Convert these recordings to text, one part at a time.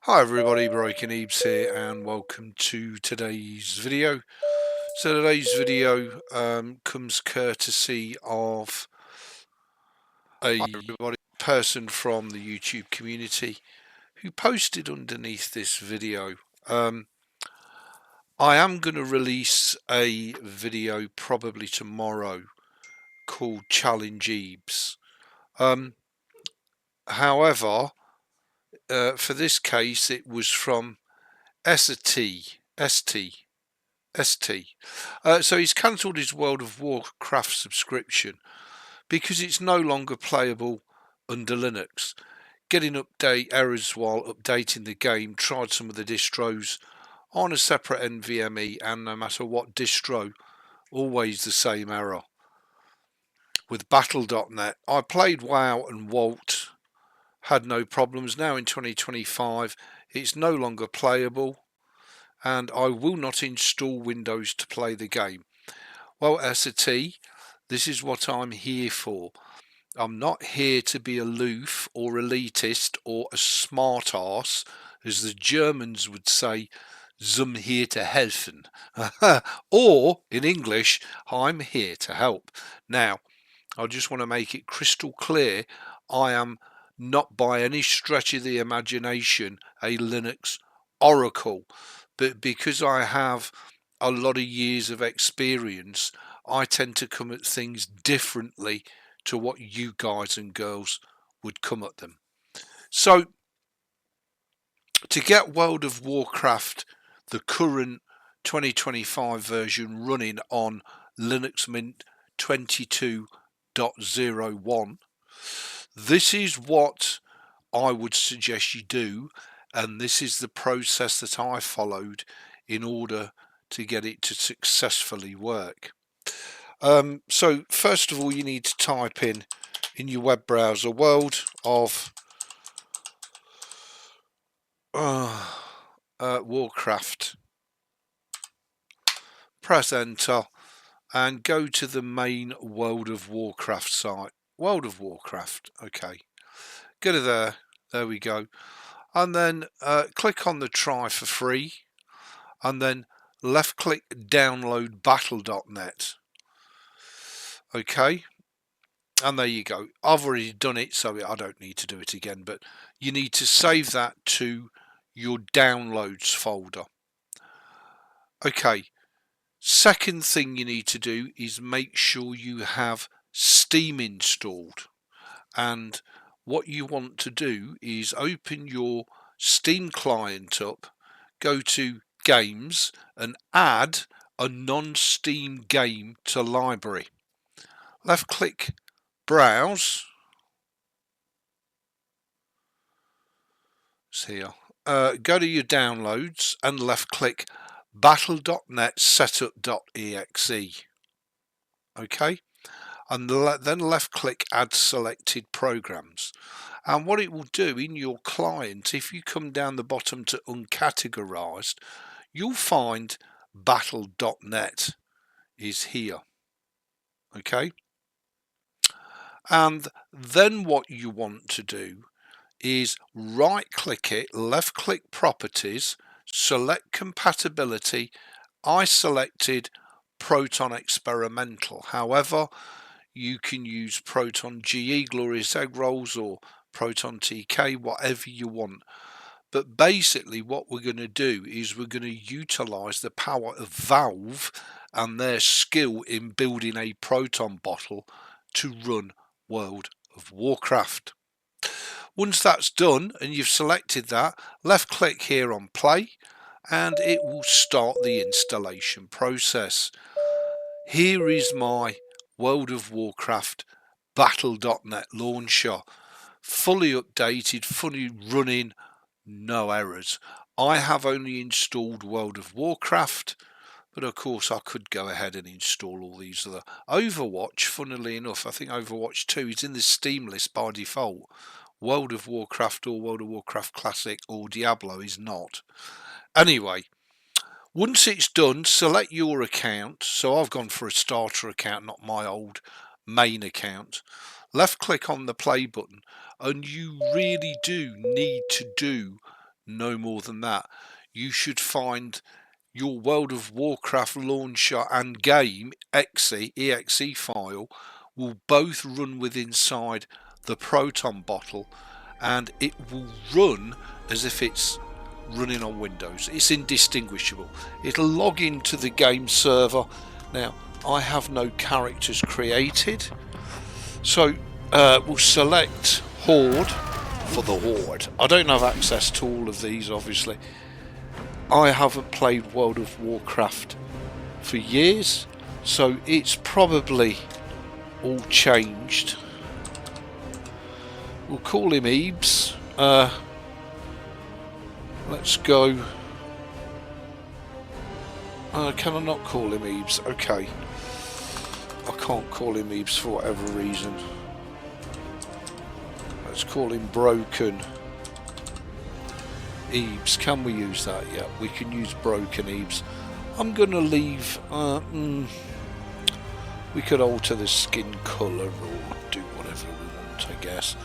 Hi everybody, Broken Ebeez here and welcome to today's video. So today's video comes courtesy of a person from the YouTube community who posted underneath this video. I am going to release a video probably tomorrow called Challenge Ebeez. However, for this case it was from ST. So he's cancelled his World of Warcraft subscription because it's no longer playable under Linux. Getting update errors while updating the game, tried some of the distros on a separate NVMe, and no matter what distro, always the same error. With Battle.net, I played WoW and Walt, had no problems. Now in 2025, it's no longer playable, and I will not install Windows to play the game. Well, ST, this is what I'm here for. I'm not here to be aloof or elitist or a smart ass, as the Germans would say, zum hier to helfen. Or, in English, I'm here to help. Now, I just want to make it crystal clear, I am not by any stretch of the imagination a Linux oracle, but because I have a lot of years of experience, I tend to come at things differently to what you guys and girls would come at them. So to get World of Warcraft, the current 2025 version, running on Linux Mint 22.01, this is what I would suggest you do, and this is the process that I followed in order to get it to successfully work. So first of all, you need to type in your web browser World of Warcraft, press enter, and go to the main World of Warcraft site. World of Warcraft, okay, go to there we go, and then click on the try for free, and then left click download Battle.net. Okay, and there you go. I've already done it, so I don't need to do it again, but you need to save that to your downloads folder. Okay, second thing you need to do is make sure you have Steam installed, and what you want to do is open your Steam client up, go to games, and add a non-Steam game to library. Left click browse. It's here. Go to your downloads and left click battle.net setup.exe. Okay, and then left click add selected programs, and what it will do in your client, if you come down the bottom to uncategorized, you'll find battle.net is here. Okay, and then what you want to do is right click it, left click properties, select compatibility. I selected Proton Experimental. However, you can use Proton GE, Glorious Egg Rolls, or Proton TK, whatever you want. But basically what we're going to do is we're going to utilize the power of Valve and their skill in building a Proton bottle to run World of Warcraft. Once that's done and you've selected that, left click here on play, and it will start the installation process. Here is my World of Warcraft Battle.net launcher, fully updated, fully running, no errors. I have only installed World of Warcraft, but of course I could go ahead and install all these other. Overwatch, funnily enough, I think Overwatch 2 is in the Steam list by default. World of Warcraft or World of Warcraft Classic or Diablo is not. Anyway, once it's done, select your account. So I've gone for a starter account, not my old main account. Left click on the play button, and you really do need to do no more than that. You should find your World of Warcraft launcher and game exe file will both run with inside the Proton bottle, and it will run as if it's running on Windows. It's indistinguishable. It'll log into the game server. Now, I have no characters created, so we'll select Horde for the Horde. I don't have access to all of these, obviously. I haven't played World of Warcraft for years, so it's probably all changed. We'll call him Ebeez. Let's go. Can I not call him Ebeez? Okay. I can't call him Ebeez for whatever reason. Let's call him Broken Ebeez. Can we use that? Yeah, we can use Broken Ebeez. I'm going to leave... we could alter the skin colour or do whatever we want, I guess.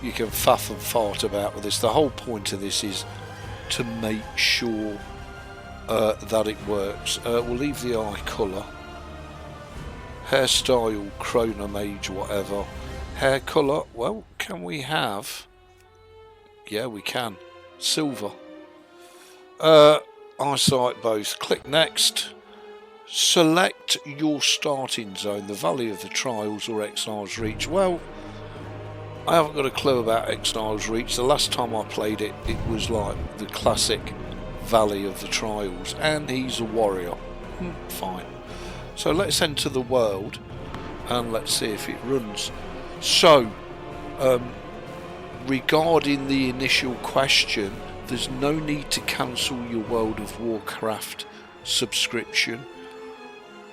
You can faff and fart about with this. The whole point of this is to make sure that it works. We'll leave the eye colour. Hairstyle, chronomage, whatever. Hair colour, well, can we have... Yeah, we can. Silver. Eyesight both. Click next. Select your starting zone, the Valley of the Trials or Exile's Reach. Well, I haven't got a clue about Exile's Reach. The last time I played it, it was like the classic Valley of the Trials, and he's a warrior. Fine. So let's enter the world and let's see if it runs. So, regarding the initial question, there's no need to cancel your World of Warcraft subscription.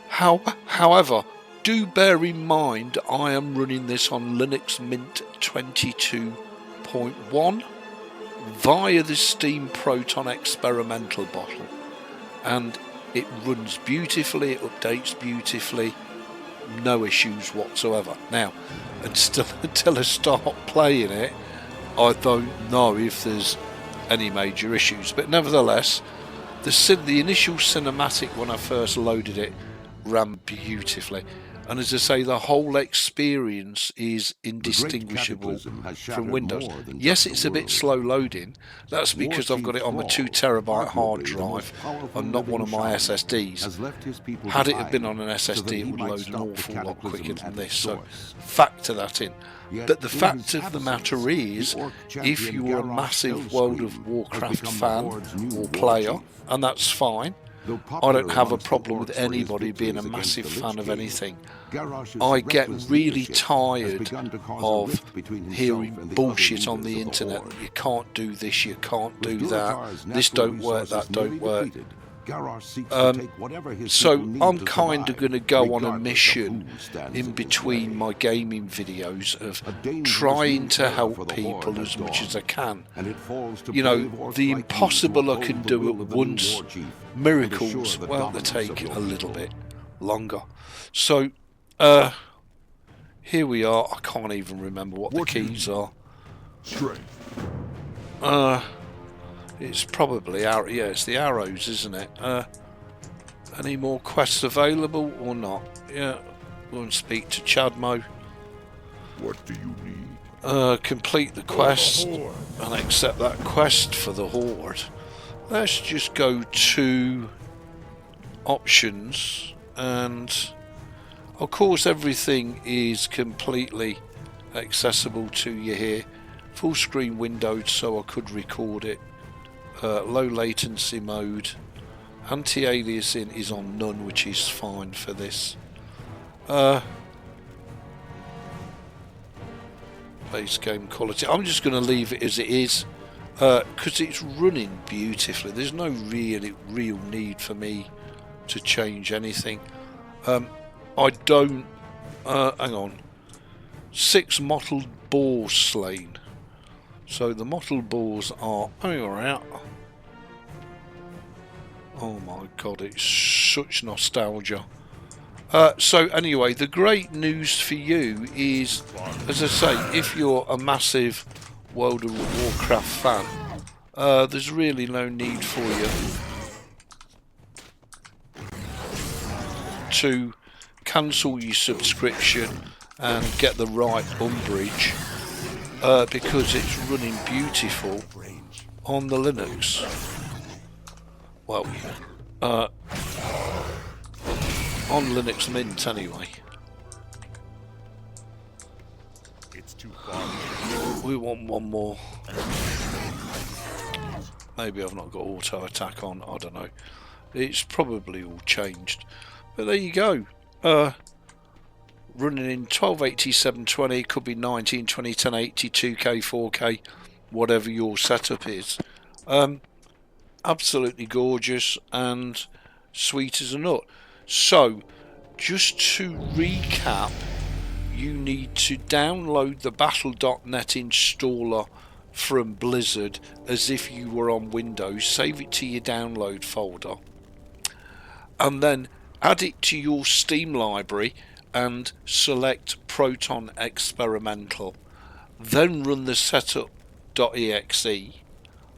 However, do bear in mind I am running this on Linux Mint 22.1 via the Steam Proton Experimental bottle, and it runs beautifully, it updates beautifully, no issues whatsoever. Now, until I start playing it, I don't know if there's any major issues, but nevertheless, the initial cinematic when I first loaded it ran beautifully, and as I say, the whole experience is indistinguishable from Windows. Yes, it's a bit slow loading. That's because I've got it on my 2 TB hard drive and not one of my SSDs. Had it have been on an SSD, it would load an awful lot quicker than this, so factor that in. But the fact of the matter is, if you're a massive World of Warcraft fan or player, and that's fine, I don't have a problem with anybody being a massive fan of anything. I get really tired of hearing bullshit on the internet that you can't do this, you can't do that, this don't work, that don't work. So I'm kind of going to go on a mission in between my gaming videos of trying to help people as much as I can. You know, the impossible I can do at once. Miracles, well, they take a little bit longer. So here we are. I can't even remember what the keys are. It's probably it's the arrows, isn't it? Any more quests available or not? Yeah, go and speak to Chadmo. What do you need? Complete the quest and accept that quest for the Horde. Let's just go to options, and of course everything is completely accessible to you here. Full screen windowed, so I could record it. Low latency mode. Anti-aliasing is on none, which is fine for this. Base game quality. I'm just going to leave it as it is because it's running beautifully. There's no real need for me to change anything. I don't. Hang on. 6 mottled boars slain. So the mottled boars are... Oh, you're out. Oh my god, it's such nostalgia. So anyway, the great news for you is, as I say, if you're a massive World of Warcraft fan, there's really no need for you to cancel your subscription and get the right umbrage, because it's running beautiful on the Linux. Well, on Linux Mint anyway. It's too far. We want one more. Maybe I've not got auto attack on, I don't know. It's probably all changed. But there you go. Running in 1280 720, could be 1920 1080 2K 4K, whatever your setup is. Absolutely gorgeous and sweet as a nut. So just to recap, you need to download the Battle.net installer from Blizzard as if you were on Windows, save it to your download folder, and then add it to your Steam library and select Proton Experimental. Then run the setup.exe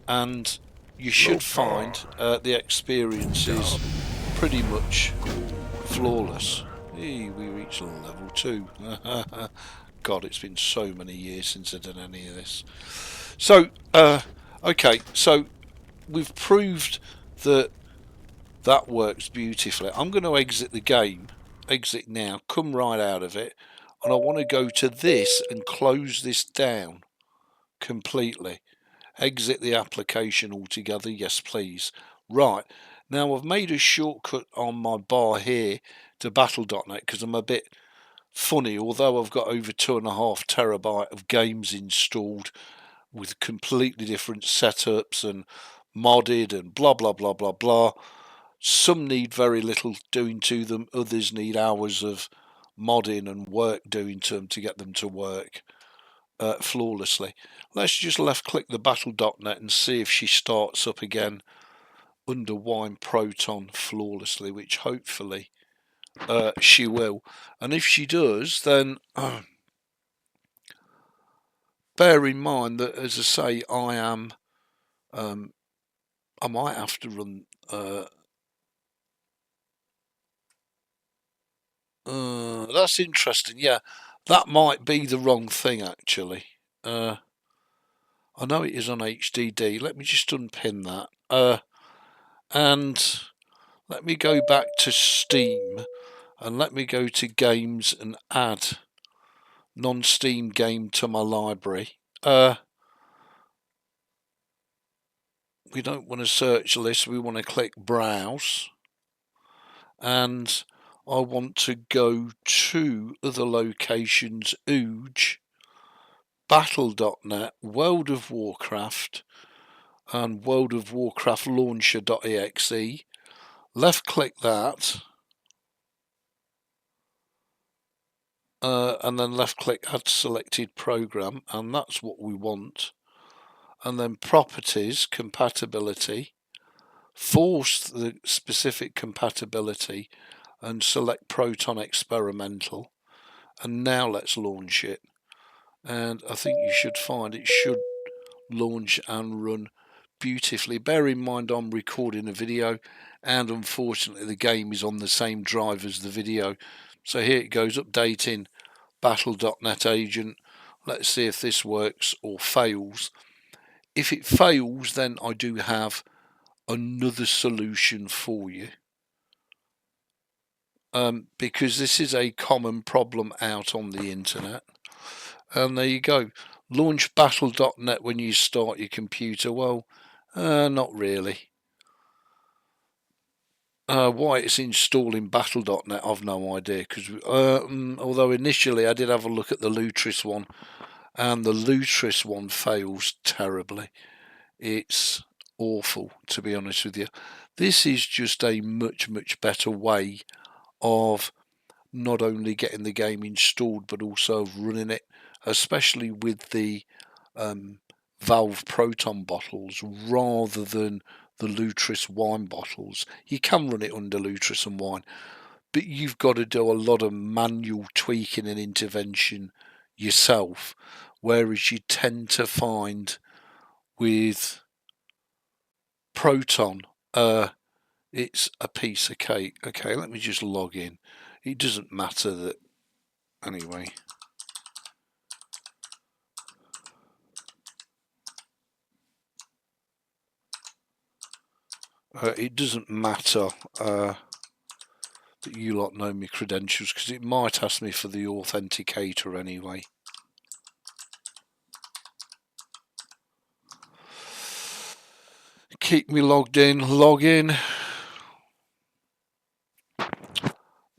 and you should find the experience is pretty much flawless. We reached level 2. God, it's been so many years since I've done any of this. So, okay, so we've proved that that works beautifully. I'm going to exit the game, exit now, come right out of it, and I want to go to this and close this down completely. Exit the application altogether, yes please. Right, now I've made a shortcut on my bar here to Battle.net because I'm a bit funny, although I've got over 2.5 terabyte of games installed with completely different setups and modded and blah blah blah blah blah. Some need very little doing to them, others need hours of modding and work doing to them to get them to work flawlessly. Let's just left click the Battle.net and see if she starts up again under Wine Proton flawlessly, which hopefully she will. And if she does, then bear in mind that, as I say, I might have to run that's interesting. Yeah, that might be the wrong thing actually. I know it is on HDD. Let me just unpin that. And let me go back to Steam and let me go to games and add non-Steam game to my library. We don't want to search list, we want to click browse, and I want to go to other locations, OOJ, Battle.net, World of Warcraft, and World of Warcraft Launcher.exe. Left click that, and then left click add selected program, and that's what we want. And then properties, compatibility, force the specific compatibility and select Proton Experimental, and now let's launch it. And I think you should find it should launch and run beautifully. Bear in mind I'm recording a video, and unfortunately the game is on the same drive as the video. So here it goes, updating Battle.net agent. Let's see if this works or fails. If it fails, then I do have another solution for you, because this is a common problem out on the internet. And there you go, launch Battle.net when you start your computer. Well, not really. Why it's installing Battle.net, I've no idea, because although initially I did have a look at the Lutris one, and the Lutris one fails terribly. It's awful, to be honest with you. This is just a much better way of not only getting the game installed but also of running it, especially with the Valve Proton bottles rather than the Lutris wine bottles. You can run it under Lutris and wine, but you've got to do a lot of manual tweaking and intervention yourself, whereas you tend to find with Proton. It's a piece of cake. Okay, let me just log in. It doesn't matter that anyway. It doesn't matter that you lot know my credentials, because it might ask me for the authenticator anyway. Keep me logged in, log in,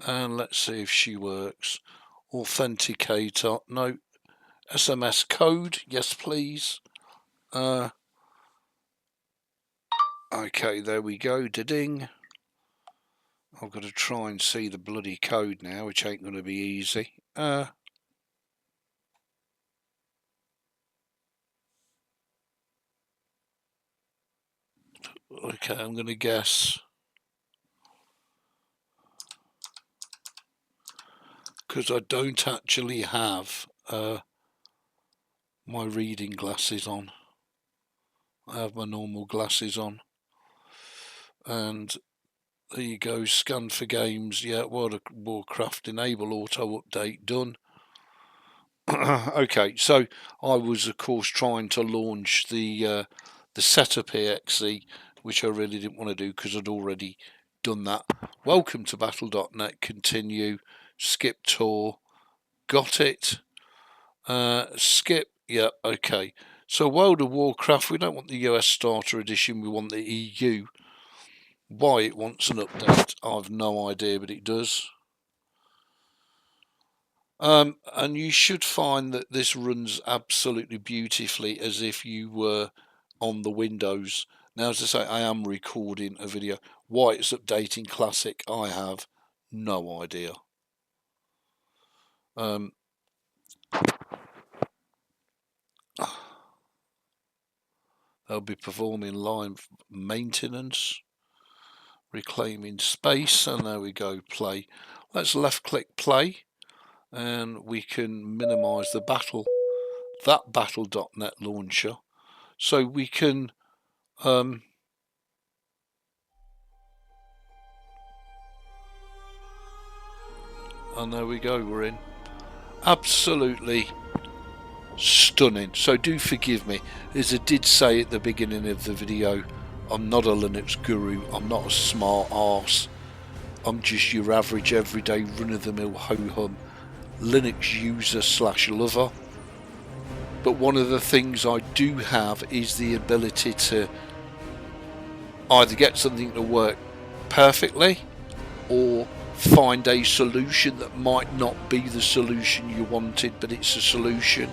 and let's see if she works. Authenticator, no. SMS code, yes please. Okay, there we go, ding. I've got to try and see the bloody code now, which ain't going to be easy. Okay, I'm going to guess, because I don't actually have my reading glasses on. I have my normal glasses on. And there you go, scan for games. Yeah, World of Warcraft, enable auto update, done. Okay, so I was of course trying to launch the setup exe, which I really didn't want to do because I'd already done that. Welcome to battle.net, continue, skip tour, got it, skip, yeah, okay. So World of Warcraft, we don't want the US Starter Edition, we want the EU. Why it wants an update, I've no idea, but it does. And you should find that this runs absolutely beautifully as if you were on the Windows. Now, as I say, I am recording a video. Why it's updating Classic, I have no idea. They'll be performing live maintenance, reclaiming space, and there we go, play. Let's left click play, and we can minimize the that battle.net launcher, so we can and there we go, we're in. Absolutely stunning. So do forgive me, as I did say at the beginning of the video, I'm not a Linux guru, I'm not a smart arse, I'm just your average everyday run-of-the-mill ho-hum Linux user / lover. But one of the things I do have is the ability to either get something to work perfectly or find a solution that might not be the solution you wanted, but it's a solution,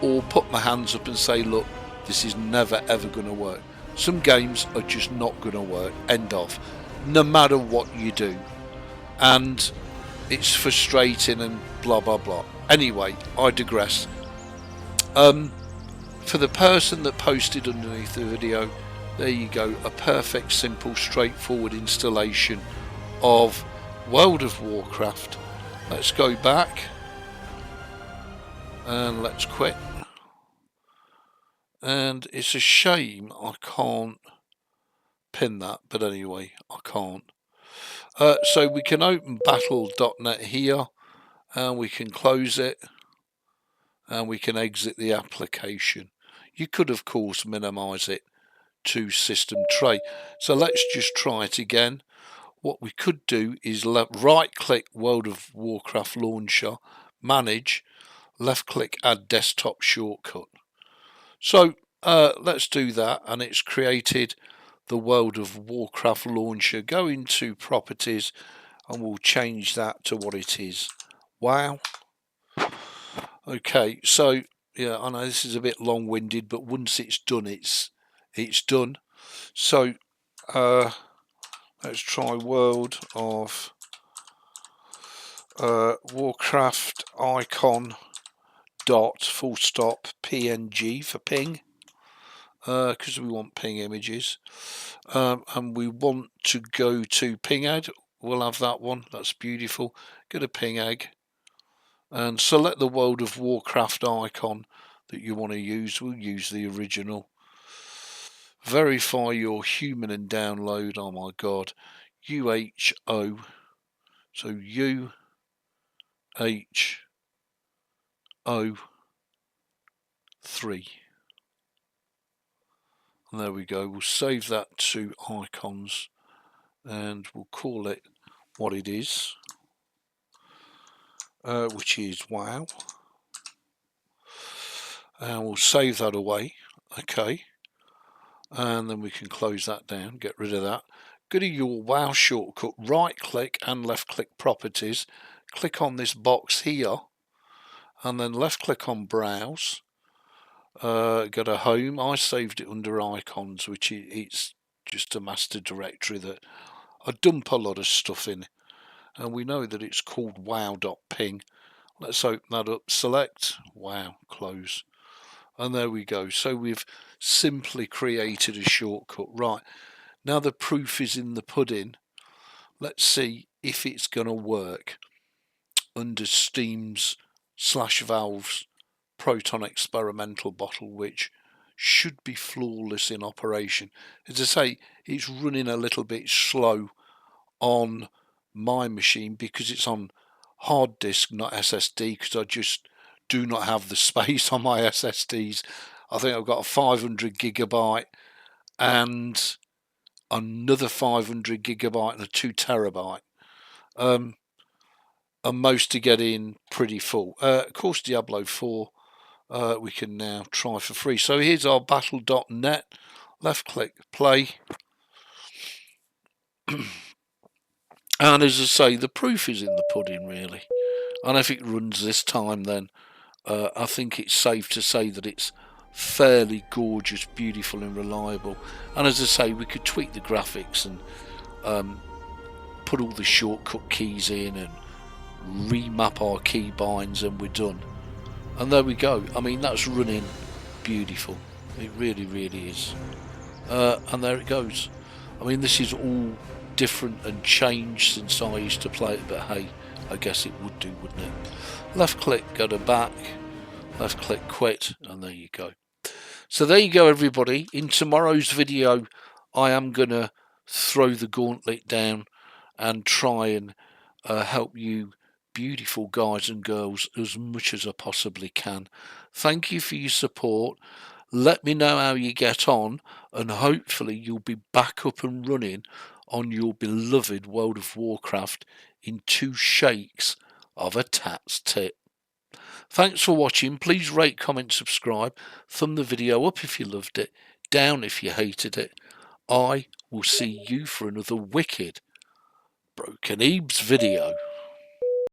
or put my hands up and say, look, this is never ever going to work. Some games are just not going to work, end of, no matter what you do, and it's frustrating and blah blah blah. Anyway, I digress. For the person that posted underneath the video, there you go, a perfect, simple, straightforward installation of World of Warcraft. Let's go back and let's quit. And it's a shame I can't pin that, but anyway, I can't. So we can open battle.net here, and we can close it, and we can exit the application. You could of course minimize it to system tray. So let's just try it again. What we could do is right click World of Warcraft launcher, manage, left click add desktop shortcut. So let's do that, and it's created the World of Warcraft launcher. Go into properties and we'll change that to what it is. Wow. Okay, so yeah, I know this is a bit long-winded, but once it's done, it's done. So let's try World of Warcraft icon dot full stop PNG for ping, because we want ping images, and we want to go to ping egg. We'll have that one, that's beautiful. Go to ping egg and select the World of Warcraft icon that you want to use. We'll use the original verify your human and download. Oh my god, UHO, so UHO3, and there we go. We'll save that to icons and we'll call it what it is, which is wow, and we'll save that away. Okay, and then we can close that down, get rid of that. Go to your WoW shortcut, right click and left click properties, click on this box here and then left click on browse, go to home. I saved it under icons, which it's just a master directory that I dump a lot of stuff in, and we know that it's called wow.ping. Let's open that up, select wow, close, and there we go. So we've simply created a shortcut. Right, now the proof is in the pudding. Let's see if it's going to work under Steam's /Valve's Proton Experimental bottle, which should be flawless in operation. As I say, it's running a little bit slow on my machine because it's on hard disk, not SSD, because I just do not have the space on my SSDs. I think I've got a 500 gigabyte and another 500 gigabyte and a 2 terabyte, and most are getting pretty full. Of course, Diablo 4 we can now try for free. So here's our battle.net. Left click play. And as I say, the proof is in the pudding, really. And if it runs this time, then I think it's safe to say that it's fairly gorgeous, beautiful and reliable. And as I say, we could tweak the graphics and put all the shortcut keys in and remap our keybinds, and we're done. And there we go. I mean, that's running beautiful. It really, really is. And there it goes. I mean, this is all different and changed since I used to play it, but hey, I guess it would do, wouldn't it? Left click, go to back, left click quit, and there you go. So there you go, everybody. In tomorrow's video, I am going to throw the gauntlet down and try and help you beautiful guys and girls as much as I possibly can. Thank you for your support. Let me know how you get on, and hopefully you'll be back up and running on your beloved World of Warcraft in 2 shakes of a tat's tit. Thanks for watching. Please rate, comment, subscribe. Thumb the video up if you loved it, down if you hated it. I will see you for another wicked Broken Ebeez video.